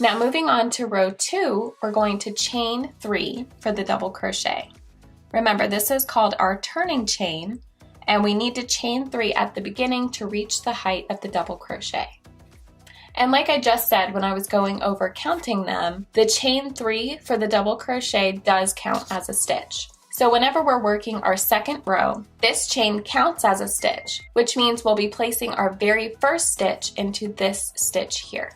Now moving on to row 2, we're going to chain 3 for the double crochet. Remember, this is called our turning chain, and we need to chain 3 at the beginning to reach the height of the double crochet. And like I just said when I was going over counting them, the chain 3 for the double crochet does count as a stitch. So whenever we're working our second row, this chain counts as a stitch, which means we'll be placing our very first stitch into this stitch here.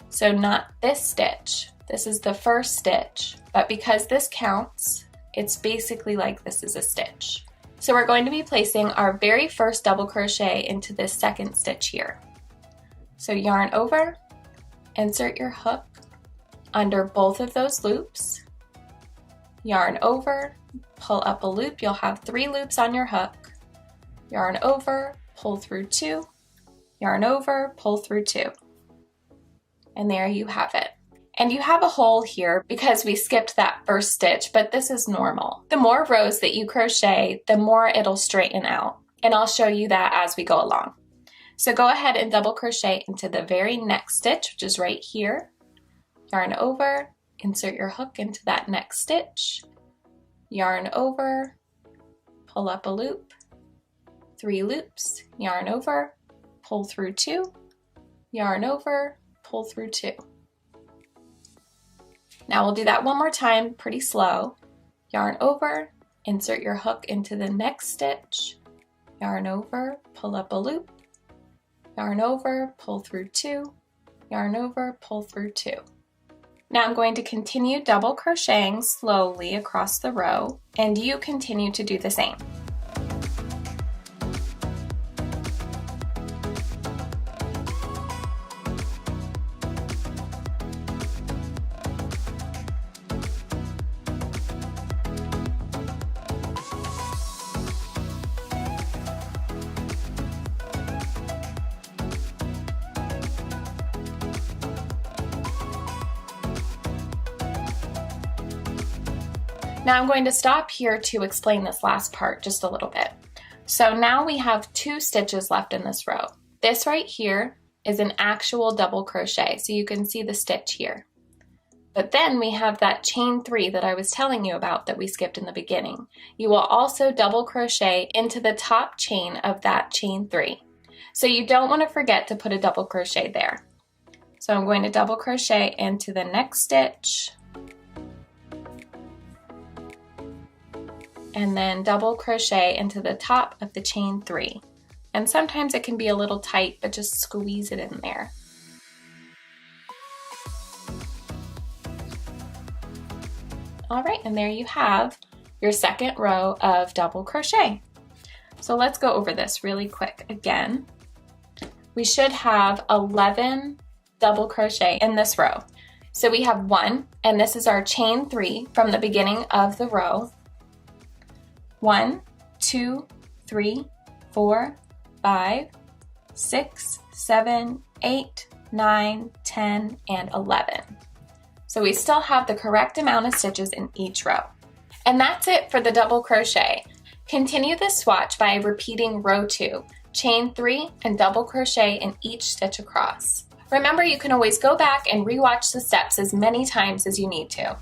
So not this stitch, this is the first stitch, but because this counts, it's basically like this is a stitch. So we're going to be placing our very first double crochet into this second stitch here. So yarn over, insert your hook under both of those loops, yarn over, pull up a loop, you'll have 3 loops on your hook, yarn over, pull through 2, yarn over, pull through 2. And there you have it. And you have a hole here because we skipped that first stitch, but this is normal. The more rows that you crochet, the more it'll straighten out. And I'll show you that as we go along. So go ahead and double crochet into the very next stitch, which is right here. Yarn over, insert your hook into that next stitch, yarn over, pull up a loop, 3 loops, yarn over, pull through 2, yarn over, pull through 2. Now we'll do that one more time, pretty slow. Yarn over, insert your hook into the next stitch, yarn over, pull up a loop, yarn over, pull through 2, yarn over, pull through 2. Now I'm going to continue double crocheting slowly across the row, and you continue to do the same. Now I'm going to stop here to explain this last part just a little bit. So now we have 2 stitches left in this row. This right here is an actual double crochet, so you can see the stitch here. But then we have that chain 3 that I was telling you about that we skipped in the beginning. You will also double crochet into the top chain of that chain 3. So you don't want to forget to put a double crochet there. So I'm going to double crochet into the next stitch, and then double crochet into the top of the chain 3. And sometimes it can be a little tight, but just squeeze it in there. All right, and there you have your second row of double crochet. So let's go over this really quick again. We should have 11 double crochet in this row. So we have 1, and this is our chain 3 from the beginning of the row. 1, 2, 3, 4, 5, 6, 7, 8, 9, 10, and 11. So we still have the correct amount of stitches in each row. And that's it for the double crochet. Continue this swatch by repeating row 2, chain 3, and double crochet in each stitch across. Remember, you can always go back and rewatch the steps as many times as you need to.